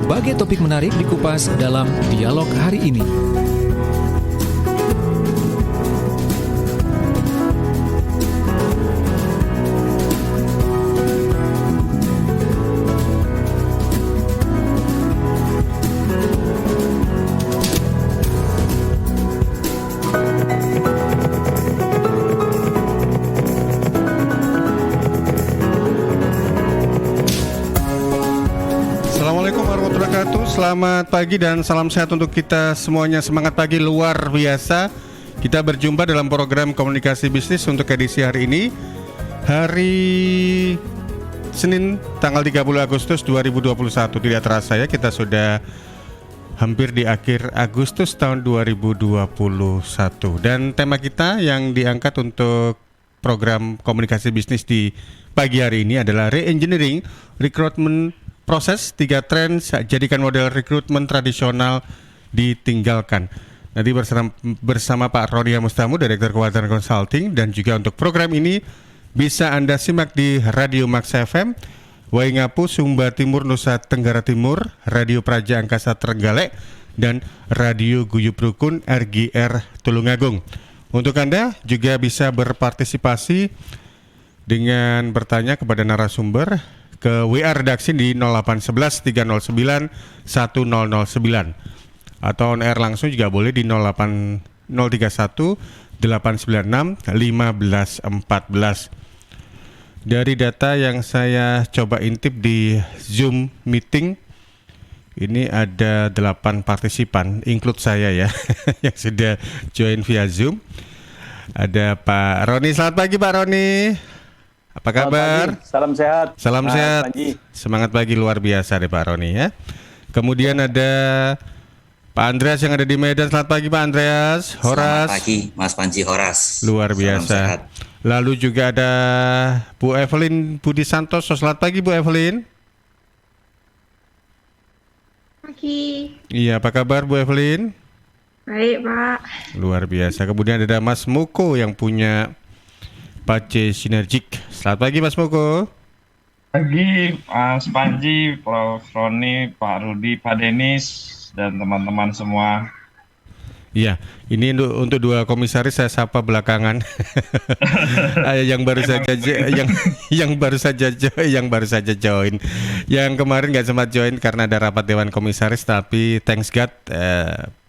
berbagai topik menarik dikupas dalam dialog hari ini. Selamat pagi dan salam sehat untuk kita semuanya. Semangat pagi luar biasa. Kita berjumpa dalam program komunikasi bisnis untuk edisi hari ini, hari Senin tanggal 30 Agustus 2021. Tidak terasa ya, kita sudah hampir di akhir Agustus tahun 2021. Dan tema kita yang diangkat untuk program komunikasi bisnis di pagi hari ini adalah re-engineering recruitment proses, 3 tren jadikan model rekrutmen tradisional ditinggalkan. Nanti bersama Pak Roni Mustamu, Direktur Keuangan Consulting, dan juga untuk program ini bisa Anda simak di Radio Max FM, Waingapu, Sumba Timur, Nusa Tenggara Timur, Radio Praja Angkasa Trenggalek, dan Radio Guyup Rukun RGR Tulungagung. Untuk Anda juga bisa berpartisipasi dengan bertanya kepada narasumber ke WA redaksi di 0811 309 1009 atau on air langsung juga boleh di 03031 896 1514. Dari data yang saya coba intip di Zoom meeting ini ada 8 partisipan, include saya ya, yang sudah join via Zoom. Ada Pak Roni. Selamat pagi Pak Roni. Apa kabar? Salam sehat. Salam sehat. Panji. Semangat pagi luar biasa deh Pak Roni ya. Kemudian ada Pak Andreas yang ada di Medan. Selamat pagi Pak Andreas. Horas. Selamat pagi Mas Panji Horas. Luar biasa. Lalu juga ada Bu Evelyn Budi Santoso. Selamat pagi Bu Evelyn. Pagi. Iya, apa kabar Bu Evelyn? Baik Pak. Luar biasa. Kemudian ada Mas Muko yang punya Pace Sinergik. Selamat pagi Mas Moko. Pagi Mas Panji, Prof. Roni, Pak Rudi, Pak Denis, dan teman-teman semua. Iya, ini untuk dua komisaris saya sapa belakangan. yang baru saja join. Yang kemarin nggak sempat join karena ada rapat Dewan Komisaris, tapi thanks God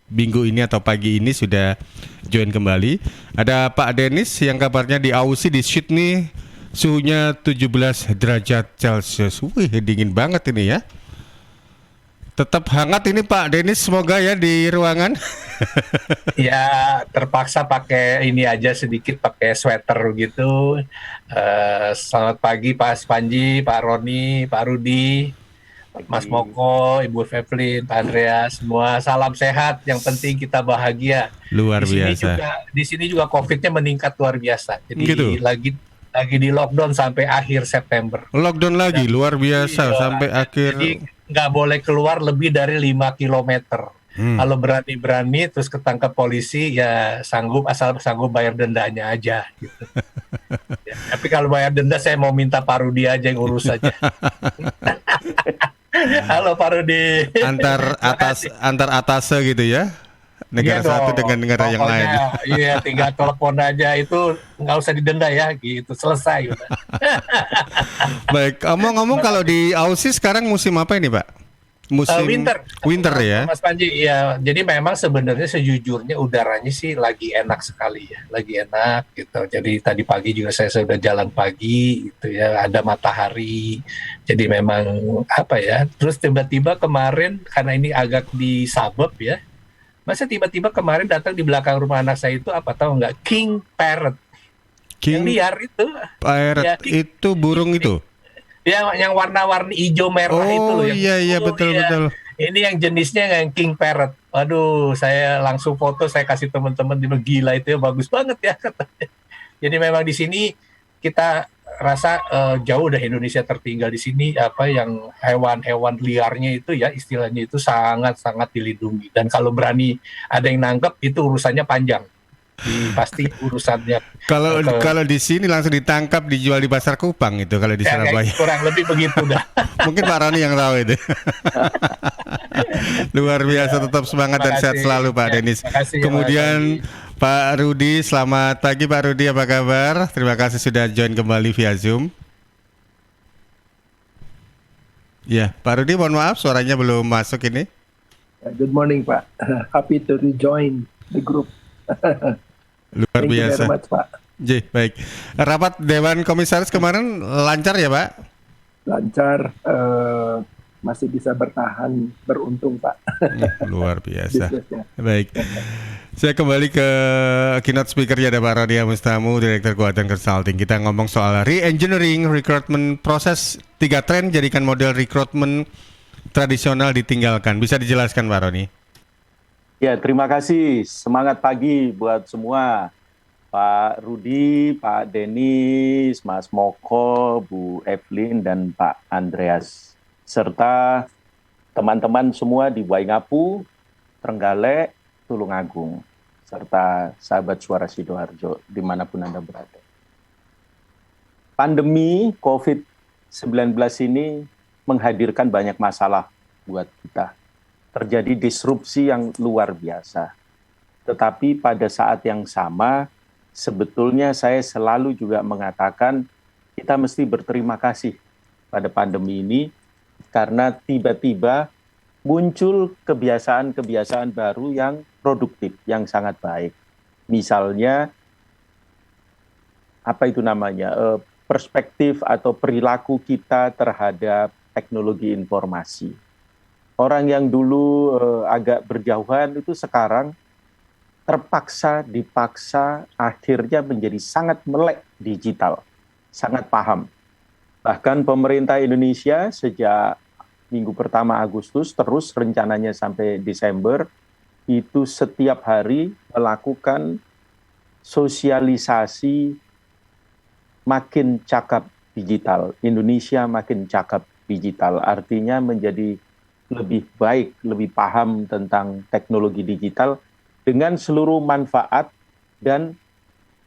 minggu ini atau pagi ini sudah join kembali. Ada Pak Denis yang kabarnya di Aussie di Sydney suhunya 17 derajat Celcius. Wih, dingin banget ini ya. Tetap hangat ini Pak Denis, semoga ya di ruangan. Ya terpaksa pakai ini aja sedikit, pakai sweater gitu. Selamat pagi Pak Panji, Pak Roni, Pak Rudi, Mas Moko, Ibu Evelyn, Pak Andreas, semua salam sehat. Yang penting kita bahagia. Luar biasa. Di sini juga COVID-nya meningkat luar biasa. Jadi gitu. lagi di lockdown sampai akhir September. Lockdown lagi, luar biasa sampai akhir. Jadi nggak boleh keluar lebih dari 5 kilometer. Kalau berani-berani terus ketangkap polisi ya asal sanggup bayar dendanya aja. Gitu. Ya, tapi kalau bayar denda saya mau minta Pak Rudi aja yang urus aja. Halo Pak Rudi. Antar atase gitu ya. Negara satu dengan negara yang lain. Iya, tinggal telepon aja, itu nggak usah didenda ya, gitu, selesai. Baik, ngomong-ngomong kalau di Aussie sekarang musim apa ini Pak? Musim winter ya? Mas Panji, ya. Jadi memang sebenarnya sejujurnya udaranya sih lagi enak sekali ya, lagi enak gitu. Jadi tadi pagi juga saya sudah jalan pagi gitu ya, ada matahari. Jadi memang apa ya? Terus tiba-tiba kemarin karena ini agak di suburb ya, masa tiba-tiba kemarin datang di belakang rumah anak saya itu apa tahu nggak? King parrot. Yang liar itu. Parrot ya, itu burung itu. Yang warna-warni hijau merah itu loh. Iya betul. Ini yang jenisnya yang king parrot. Aduh, saya langsung foto, saya kasih teman-teman, dia bilang gila itu ya, bagus banget ya katanya. Jadi memang di sini kita rasa jauh dari Indonesia tertinggal di sini, apa yang hewan-hewan liarnya itu ya istilahnya itu sangat-sangat dilindungi, dan kalau berani ada yang nangkep itu urusannya panjang. Pasti urusannya Kalau kalau kalau di sini langsung ditangkap dijual di pasar Kupang itu kalau di ya, kayak Surabaya. kurang lebih begitu dah. Mungkin Pak Roni yang tahu itu. Luar biasa, tetap semangat dan sehat Makasih. selalu Pak Ya, Denis. makasih ya, Kemudian Mas Pak Rudi, selamat pagi Pak Rudi, apa kabar? Terima kasih sudah join kembali via Zoom. Ya, Pak Rudi, mohon maaf suaranya belum masuk ini. Good morning, Pak. Happy to rejoin the group. Luar Thank you biasa. very much, Pak. Baik. Rapat Dewan Komisaris kemarin lancar ya Pak? Lancar, masih bisa bertahan, beruntung, Pak. Luar biasa. Bisnisnya. Baik. Saya kembali ke keynote speaker-nya ada Pak Radia Mustamu, Direktur Keuangan Consulting. Kita ngomong soal re-engineering recruitment proses, 3 tren jadikan model recruitment tradisional ditinggalkan. Bisa dijelaskan Pak Roni? Ya, terima kasih. Semangat pagi buat semua. Pak Rudi, Pak Denis, Mas Moko, Bu Evelyn, dan Pak Andreas. Serta teman-teman semua di Waingapu, Trenggalek, Tulungagung. Serta sahabat Suara Sidoarjo, dimanapun Anda berada. Pandemi COVID-19 ini menghadirkan banyak masalah buat kita. Terjadi disrupsi yang luar biasa. Tetapi pada saat yang sama, sebetulnya saya selalu juga mengatakan kita mesti berterima kasih pada pandemi ini karena tiba-tiba muncul kebiasaan-kebiasaan baru yang produktif, yang sangat baik. Misalnya, apa itu namanya, perspektif atau perilaku kita terhadap teknologi informasi. Orang yang dulu agak berjauhan itu sekarang terpaksa, dipaksa, akhirnya menjadi sangat melek digital, sangat paham. Bahkan pemerintah Indonesia sejak minggu pertama Agustus, terus rencananya sampai Desember, itu setiap hari melakukan sosialisasi makin cakap digital. Indonesia makin cakap digital, artinya menjadi lebih baik, lebih paham tentang teknologi digital dengan seluruh manfaat dan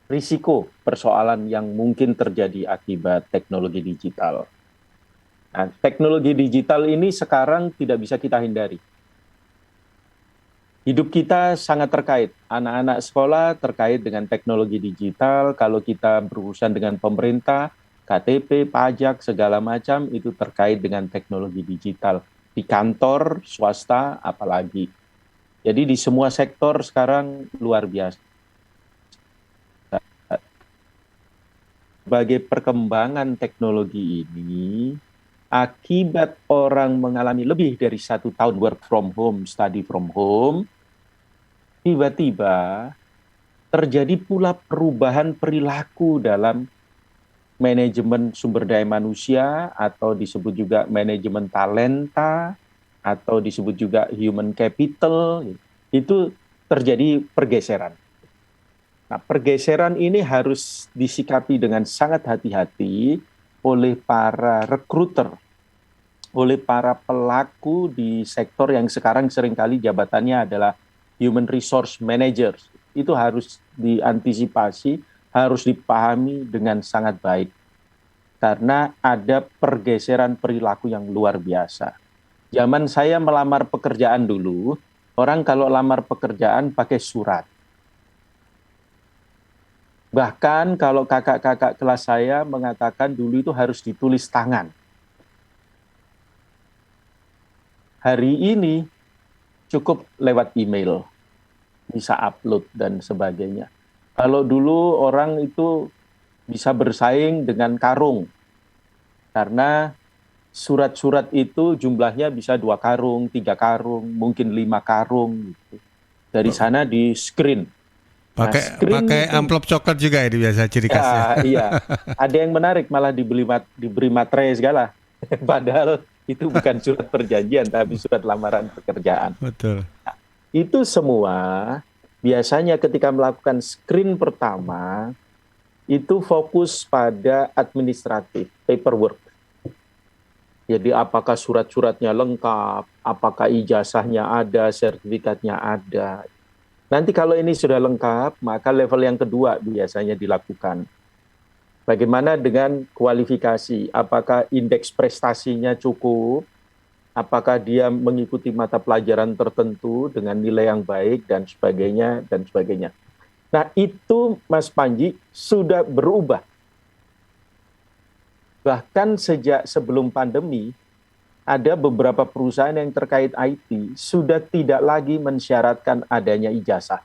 risiko persoalan yang mungkin terjadi akibat teknologi digital. Nah, teknologi digital ini sekarang tidak bisa kita hindari. Hidup kita sangat terkait. Anak-anak sekolah terkait dengan teknologi digital. Kalau kita berurusan dengan pemerintah, KTP, pajak, segala macam itu terkait dengan teknologi digital. Di kantor, swasta, apalagi. Jadi di semua sektor sekarang luar biasa. Sebagai perkembangan teknologi ini, akibat orang mengalami lebih dari 1 tahun work from home, study from home, tiba-tiba terjadi pula perubahan perilaku dalam manajemen sumber daya manusia, atau disebut juga manajemen talenta, atau disebut juga human capital. Itu terjadi pergeseran. Nah, pergeseran ini harus disikapi dengan sangat hati-hati oleh para recruiter, oleh para pelaku di sektor yang sekarang seringkali jabatannya adalah human resource manager. Itu harus diantisipasi, harus dipahami dengan sangat baik. Karena ada pergeseran perilaku yang luar biasa. Zaman saya melamar pekerjaan dulu, orang kalau lamar pekerjaan pakai surat. Bahkan kalau kakak-kakak kelas saya mengatakan dulu itu harus ditulis tangan. Hari ini cukup lewat email, bisa upload dan sebagainya. Kalau dulu orang itu bisa bersaing dengan karung, karena surat-surat itu jumlahnya bisa 2 karung, 3 karung, mungkin 5 karung. Gitu. Dari sana di screen. Pakai amplop coklat juga ini biasa ciri khasnya. Iya, ada yang menarik malah diberi materai segala. Padahal itu bukan surat perjanjian, tapi surat lamaran pekerjaan. Betul. Nah, itu semua biasanya ketika melakukan screen pertama, itu fokus pada administratif, paperwork. Jadi apakah surat-suratnya lengkap, apakah ijazahnya ada, sertifikatnya ada. Nanti kalau ini sudah lengkap, maka level yang kedua biasanya dilakukan. Bagaimana dengan kualifikasi? Apakah indeks prestasinya cukup? Apakah dia mengikuti mata pelajaran tertentu dengan nilai yang baik dan sebagainya dan sebagainya. Nah, itu Mas Panji sudah berubah. Bahkan sejak sebelum pandemi, ada beberapa perusahaan yang terkait IT sudah tidak lagi mensyaratkan adanya ijazah.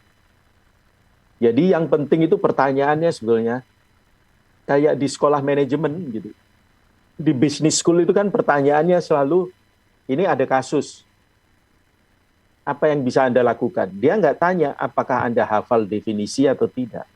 Jadi yang penting itu pertanyaannya sebenarnya kayak di sekolah manajemen gitu. Di business school itu kan pertanyaannya selalu, ini ada kasus, apa yang bisa Anda lakukan? Dia nggak tanya apakah Anda hafal definisi atau tidak.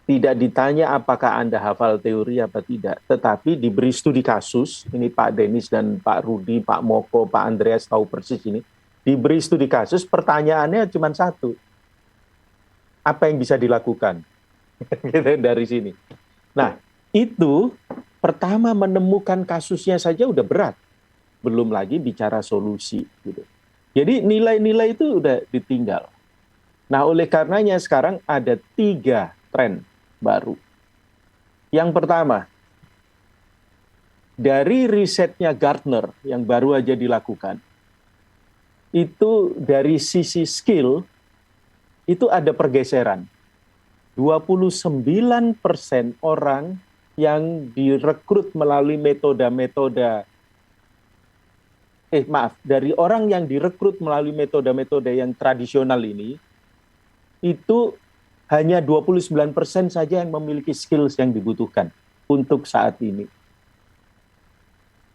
Tidak ditanya apakah Anda hafal teori apa tidak, tetapi diberi studi kasus, ini Pak Denis dan Pak Rudi, Pak Moko, Pak Andreas tahu persis ini, diberi studi kasus, pertanyaannya cuma satu, apa yang bisa dilakukan? Dari sini. Nah, itu pertama menemukan kasusnya saja udah berat, belum lagi bicara solusi. Gitu. Jadi nilai-nilai itu udah ditinggal. Nah, oleh karenanya sekarang ada 3 tren baru. Yang pertama, dari risetnya Gartner yang baru aja dilakukan, itu dari sisi skill, itu ada pergeseran. 29% orang yang direkrut melalui dari orang yang direkrut melalui metode-metode yang tradisional ini, itu hanya 29% saja yang memiliki skills yang dibutuhkan untuk saat ini.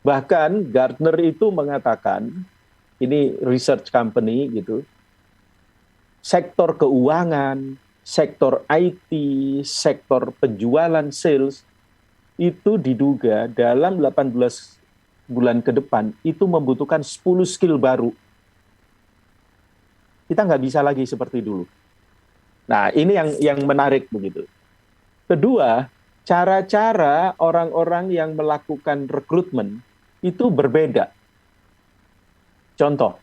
Bahkan Gartner itu mengatakan, ini research company gitu, sektor keuangan, sektor IT, sektor penjualan sales, itu diduga dalam 18 bulan ke depan itu membutuhkan 10 skill baru. Kita nggak bisa lagi seperti dulu. Nah, ini yang menarik begitu. Kedua, cara-cara orang-orang yang melakukan rekrutmen itu berbeda. Contoh,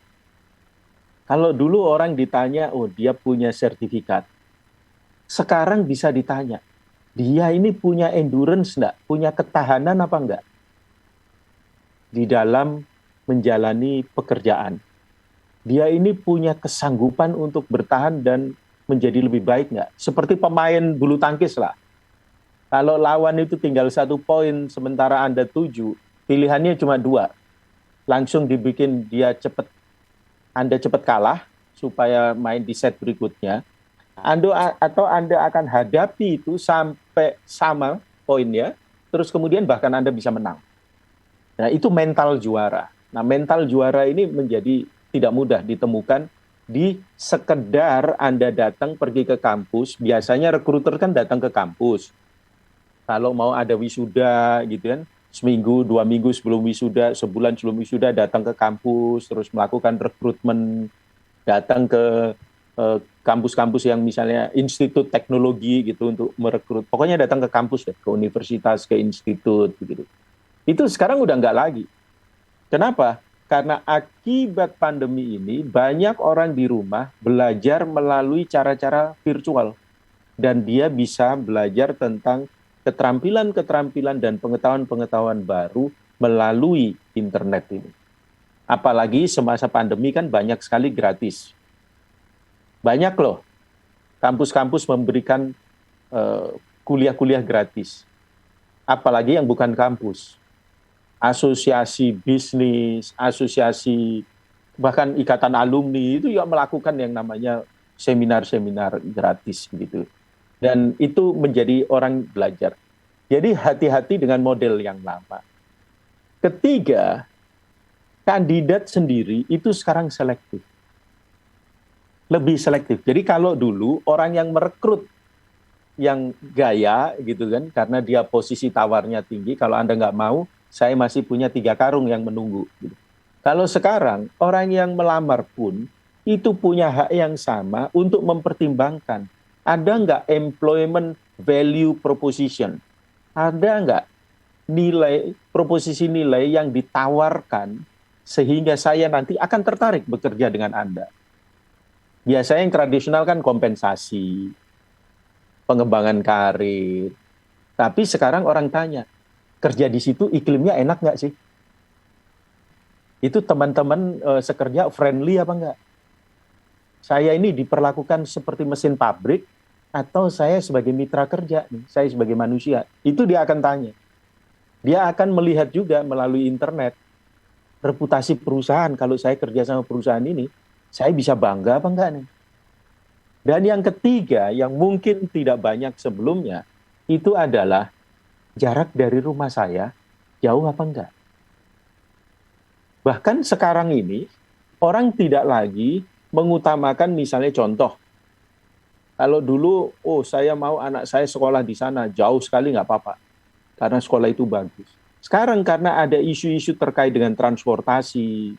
kalau dulu orang ditanya, oh dia punya sertifikat. Sekarang bisa ditanya, dia ini punya endurance enggak? Punya ketahanan apa enggak? Di dalam menjalani pekerjaan. Dia ini punya kesanggupan untuk bertahan dan menjadi lebih baik nggak? Seperti pemain bulu tangkis lah. Kalau lawan itu tinggal 1 poin, sementara Anda 7, pilihannya cuma 2. Langsung dibikin dia Anda cepat kalah, supaya main di set berikutnya. Atau Anda akan hadapi itu sampai sama poinnya, terus kemudian bahkan Anda bisa menang. Nah, itu mental juara. Nah, mental juara ini menjadi tidak mudah ditemukan di sekedar Anda datang pergi ke kampus. Biasanya rekruter kan datang ke kampus. Kalau mau ada wisuda gitu kan, seminggu, 2 minggu sebelum wisuda, sebulan sebelum wisuda datang ke kampus, terus melakukan rekrutmen, datang ke kampus-kampus yang misalnya institut teknologi gitu untuk merekrut. Pokoknya datang ke kampus deh, ke universitas, ke institut gitu. Itu sekarang udah nggak lagi. Kenapa? Karena akibat pandemi ini banyak orang di rumah belajar melalui cara-cara virtual. Dan dia bisa belajar tentang keterampilan-keterampilan dan pengetahuan-pengetahuan baru melalui internet ini. Apalagi semasa pandemi kan banyak sekali gratis. Banyak loh kampus-kampus memberikan kuliah-kuliah gratis. Apalagi yang bukan kampus. Asosiasi bisnis, asosiasi, bahkan ikatan alumni itu juga melakukan yang namanya seminar-seminar gratis gitu. Dan itu menjadi orang belajar. Jadi hati-hati dengan model yang lama. Ketiga, kandidat sendiri itu sekarang selektif. Lebih selektif. Jadi kalau dulu orang yang merekrut yang gaya gitu kan, karena dia posisi tawarnya tinggi, kalau Anda nggak mau, saya masih punya 3 karung yang menunggu. Gitu. Kalau sekarang, orang yang melamar pun itu punya hak yang sama untuk mempertimbangkan. Ada nggak employment value proposition? Ada nggak proposisi nilai yang ditawarkan sehingga saya nanti akan tertarik bekerja dengan Anda? Biasanya yang tradisional kan kompensasi, pengembangan karir. Tapi sekarang orang tanya, kerja di situ iklimnya enak nggak sih? Itu teman-teman sekerja friendly apa enggak? Saya ini diperlakukan seperti mesin pabrik atau saya sebagai mitra kerja nih, saya sebagai manusia. Itu dia akan tanya. Dia akan melihat juga melalui internet reputasi perusahaan. Kalau saya kerja sama perusahaan ini, saya bisa bangga apa enggak nih? Dan yang ketiga, yang mungkin tidak banyak sebelumnya, itu adalah jarak dari rumah saya jauh apa enggak. Bahkan sekarang ini, orang tidak lagi mengutamakan misalnya contoh. Kalau dulu, saya mau anak saya sekolah di sana, jauh sekali nggak apa-apa. Karena sekolah itu bagus. Sekarang karena ada isu-isu terkait dengan transportasi,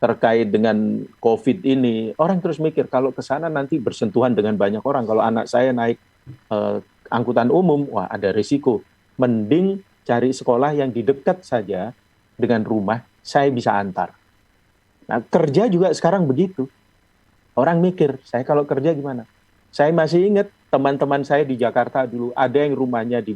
terkait dengan COVID ini, orang terus mikir kalau ke sana nanti bersentuhan dengan banyak orang. Kalau anak saya naik angkutan umum, wah ada risiko. Mending cari sekolah yang di dekat saja dengan rumah, saya bisa antar. Nah, kerja juga sekarang begitu. Orang mikir, saya kalau kerja gimana? Saya masih ingat teman-teman saya di Jakarta dulu, ada yang rumahnya di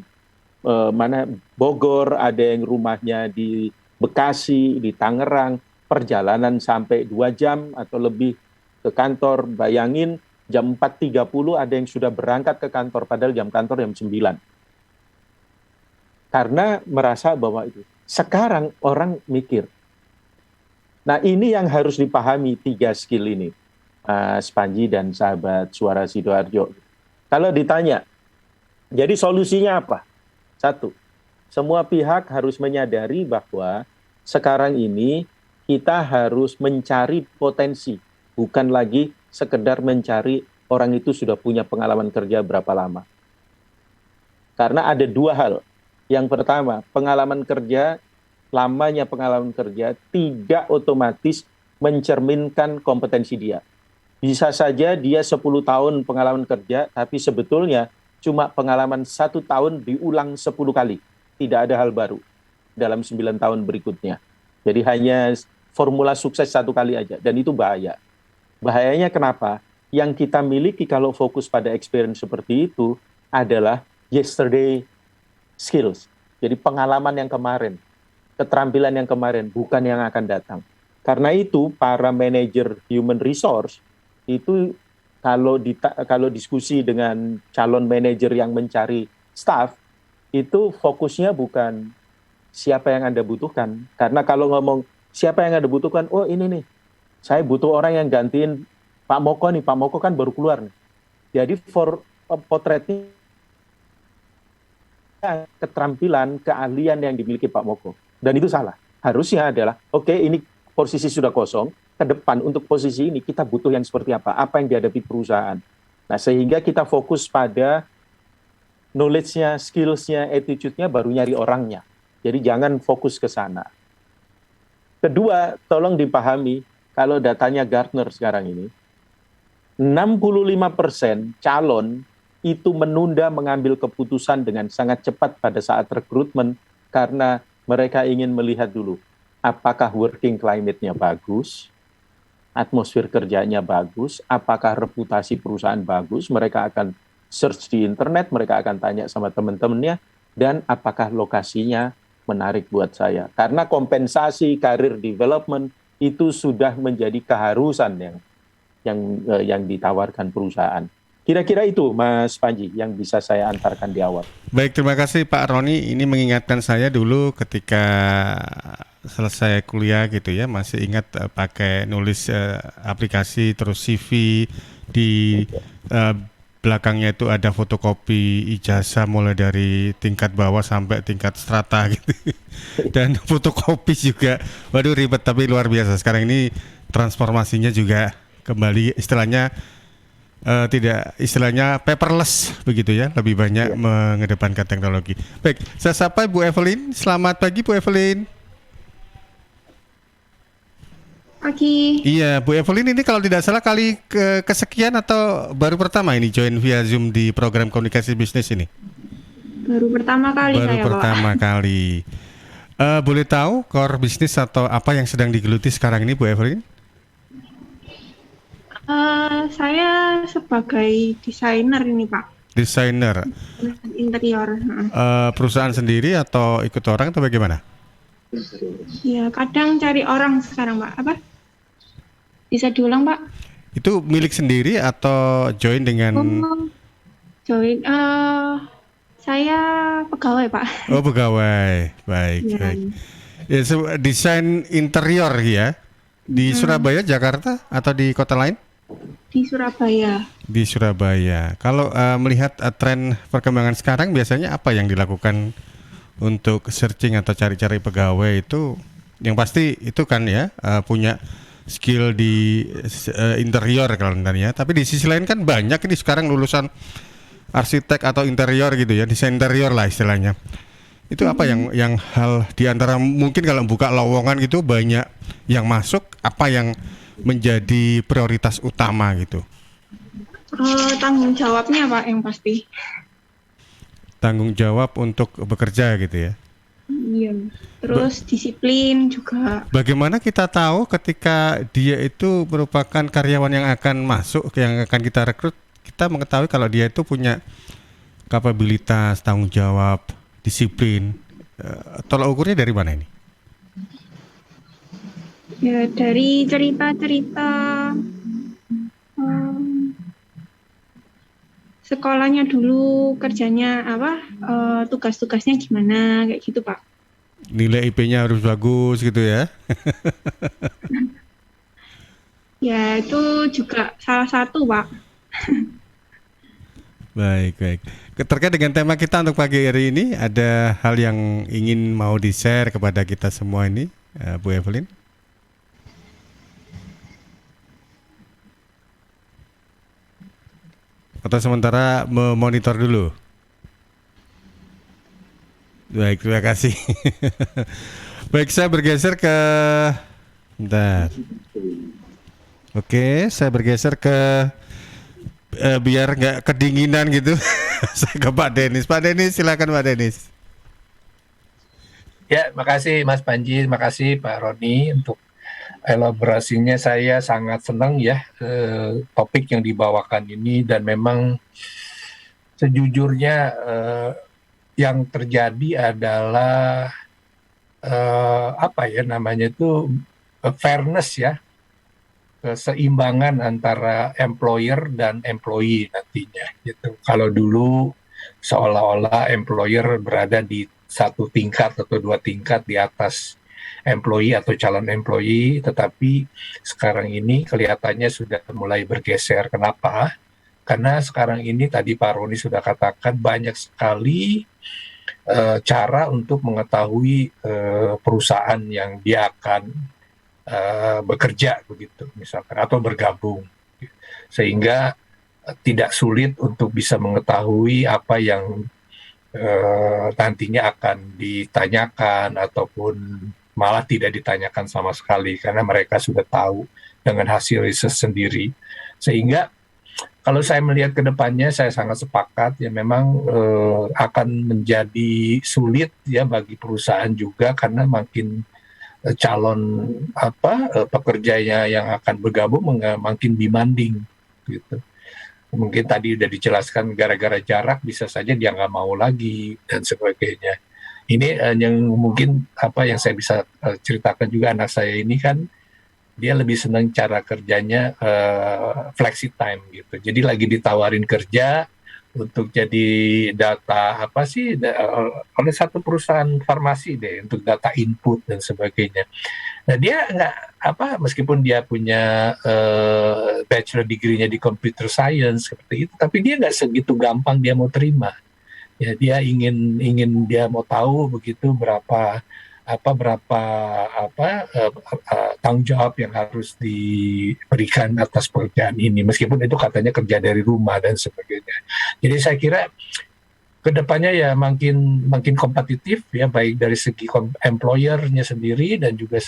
Bogor, ada yang rumahnya di Bekasi, di Tangerang, perjalanan sampai 2 jam atau lebih ke kantor. Bayangin jam 4.30 ada yang sudah berangkat ke kantor, padahal jam kantor jam 9. Karena merasa bahwa itu. Sekarang orang mikir. Nah ini yang harus dipahami 3 skill ini. Mas Panji dan sahabat Suara Sidoarjo. Kalau ditanya, jadi solusinya apa? 1, semua pihak harus menyadari bahwa sekarang ini kita harus mencari potensi, bukan lagi sekedar mencari orang itu sudah punya pengalaman kerja berapa lama. Karena ada 2 hal. Yang pertama, lamanya pengalaman kerja tidak otomatis mencerminkan kompetensi dia. Bisa saja dia 10 tahun pengalaman kerja, tapi sebetulnya cuma pengalaman 1 tahun diulang 10 kali. Tidak ada hal baru dalam 9 tahun berikutnya. Jadi hanya formula sukses 1 kali aja, dan itu bahaya. Bahayanya kenapa? Yang kita miliki kalau fokus pada experience seperti itu adalah yesterday skills. Jadi pengalaman yang kemarin, keterampilan yang kemarin, bukan yang akan datang. Karena itu para manajer human resource itu kalau diskusi dengan calon manajer yang mencari staff, itu fokusnya bukan siapa yang Anda butuhkan. Karena kalau ngomong siapa yang Anda butuhkan, ini nih, saya butuh orang yang gantiin Pak Moko nih, Pak Moko kan baru keluar nih. Jadi potretnya keterampilan, keahlian yang dimiliki Pak Moko. Dan itu salah. Harusnya adalah, ini posisi sudah kosong, ke depan untuk posisi ini kita butuh yang seperti apa yang dihadapi perusahaan. Nah, sehingga kita fokus pada knowledge-nya, skills-nya, attitude-nya, baru nyari orangnya. Jadi jangan fokus ke sana. Kedua, tolong dipahami, kalau datanya Gartner sekarang ini, 65% calon itu menunda mengambil keputusan dengan sangat cepat pada saat rekrutmen karena mereka ingin melihat dulu apakah working climate-nya bagus, atmosfer kerjanya bagus, apakah reputasi perusahaan bagus, mereka akan search di internet, mereka akan tanya sama teman-temannya, dan apakah lokasinya menarik buat saya. Karena kompensasi career development itu sudah menjadi keharusan yang ditawarkan perusahaan. Kira-kira itu Mas Panji yang bisa saya antarkan di awal. Baik, terima kasih Pak Roni. Ini mengingatkan saya dulu ketika selesai kuliah gitu ya, masih ingat pakai nulis aplikasi terus CV di belakangnya itu ada fotokopi ijazah mulai dari tingkat bawah sampai tingkat strata gitu. Dan fotokopi juga, waduh ribet tapi luar biasa. Sekarang ini transformasinya juga kembali istilahnya paperless begitu ya, lebih banyak mengedepankan teknologi. Baik, saya sapa Bu Evelyn. Selamat pagi Bu Evelyn. Pagi. Iya, Bu Evelyn ini kalau tidak salah kali kesekian atau baru pertama ini join via Zoom di program komunikasi bisnis ini? Baru pertama kali baru saya, pertama Pak. kali. Boleh tahu core bisnis atau apa yang sedang digeluti sekarang ini Bu Evelyn? Saya sebagai desainer ini Pak, Desainer. interior. Perusahaan sendiri atau ikut orang atau bagaimana? Ya kadang cari orang sekarang Pak. Apa? Bisa diulang Pak? Itu milik sendiri atau join dengan? Oh, join. Saya pegawai Pak. Oh, pegawai. Baik, Ya, baik. Ya, desain interior ya. Di Surabaya, Jakarta atau di kota lain? di Surabaya. Di Surabaya. Kalau melihat tren perkembangan sekarang, biasanya apa yang dilakukan untuk searching atau cari-cari pegawai itu? Yang pasti itu kan ya punya skill di interior kalau ya. Tapi di sisi lain kan banyak ini sekarang lulusan arsitek atau interior gitu ya, desain interior lah istilahnya. Itu apa yang hal di antara mungkin kalau buka lowongan gitu banyak yang masuk, apa yang menjadi prioritas utama gitu? Tanggung jawabnya Pak yang pasti. Tanggung jawab untuk bekerja gitu ya. Iya. Terus disiplin juga. Bagaimana kita tahu ketika dia itu merupakan karyawan yang akan masuk, yang akan kita rekrut, kita mengetahui kalau dia itu punya kapabilitas, tanggung jawab, disiplin. Tolak ukurnya dari mana ini? Ya dari cerita-cerita sekolahnya dulu, kerjanya apa, tugas-tugasnya gimana, kayak gitu Pak. Nilai IP-nya harus bagus gitu ya. Ya itu juga salah satu Pak. Baik, baik. Terkait dengan tema kita untuk pagi hari ini, ada hal yang ingin mau di-share kepada kita semua ini, Bu Evelyn? Atau sementara memonitor dulu? Baik, terima kasih. Baik, saya bergeser ke... Bentar. Oke, saya bergeser ke... biar nggak kedinginan gitu. Saya ke Pak Denis. Pak Denis, silakan Pak Denis. Ya, makasih Mas Panji, makasih Pak Roni untuk elaborasinya. Saya sangat senang ya topik yang dibawakan ini, dan memang sejujurnya yang terjadi adalah apa ya namanya itu fairness ya, keseimbangan antara employer dan employee nantinya gitu. Kalau dulu seolah-olah employer berada di satu tingkat atau dua tingkat di atas employee atau calon employee, tetapi sekarang ini kelihatannya sudah mulai bergeser. Kenapa? Karena sekarang ini tadi Pak Roni sudah katakan banyak sekali cara untuk mengetahui perusahaan yang dia akan bekerja begitu misalkan atau bergabung, sehingga tidak sulit untuk bisa mengetahui apa yang nantinya akan ditanyakan ataupun malah tidak ditanyakan sama sekali karena mereka sudah tahu dengan hasil riset sendiri. Sehingga kalau saya melihat ke depannya, saya sangat sepakat ya, memang akan menjadi sulit ya bagi perusahaan juga, karena makin calon pekerjanya yang akan bergabung makin demanding gitu. Mungkin tadi udah dijelaskan, gara-gara jarak bisa saja dia nggak mau lagi dan sebagainya. Ini yang mungkin yang saya bisa ceritakan juga, anak saya ini kan dia lebih senang cara kerjanya flexi time gitu. Jadi lagi ditawarin kerja untuk jadi data oleh satu perusahaan farmasi deh, untuk data input dan sebagainya. Nah dia nggak meskipun dia punya bachelor degree-nya di computer science seperti itu, tapi dia nggak segitu gampang dia mau terima. Ya dia ingin dia mau tahu begitu berapa tanggung jawab yang harus diberikan atas pekerjaan ini, meskipun itu katanya kerja dari rumah dan sebagainya. Jadi saya kira kedepannya ya makin kompetitif ya, baik dari segi employer-nya sendiri dan juga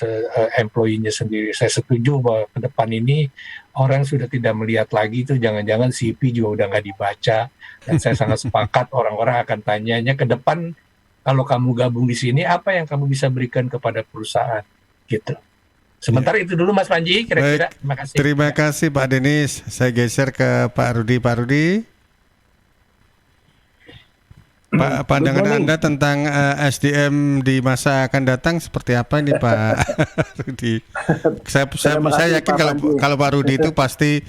employee-nya sendiri. Saya setuju bahwa ke depan ini orang sudah tidak melihat lagi itu, jangan-jangan CV juga udah nggak dibaca, dan saya sangat sepakat orang-orang akan tanyanya ke depan, kalau kamu gabung di sini, apa yang kamu bisa berikan kepada perusahaan? Gitu. Sementara itu dulu Mas Panji, kira-kira. Baik, Terima kasih. terima kasih Pak Denis. Saya geser ke Pak Rudi. Pak Rudi, Pak, pandangan morning. Anda tentang SDM di masa akan datang seperti apa ini Pak Rudi? Terima Saya kasih, yakin Pak Panji. kalau Pak Rudi itu pasti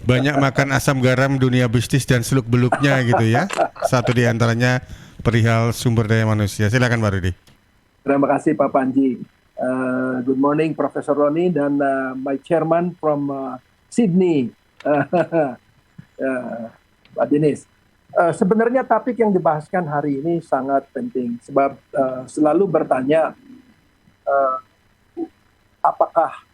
banyak makan asam garam dunia bisnis dan seluk-beluknya gitu ya. Satu di antaranya perihal sumber daya manusia. Silakan Pak Rudi. Terima kasih Pak Panji. Good morning Profesor Roni dan my chairman from Sydney, Pak Denis. Sebenarnya topik yang dibahaskan hari ini sangat penting sebab selalu bertanya apakah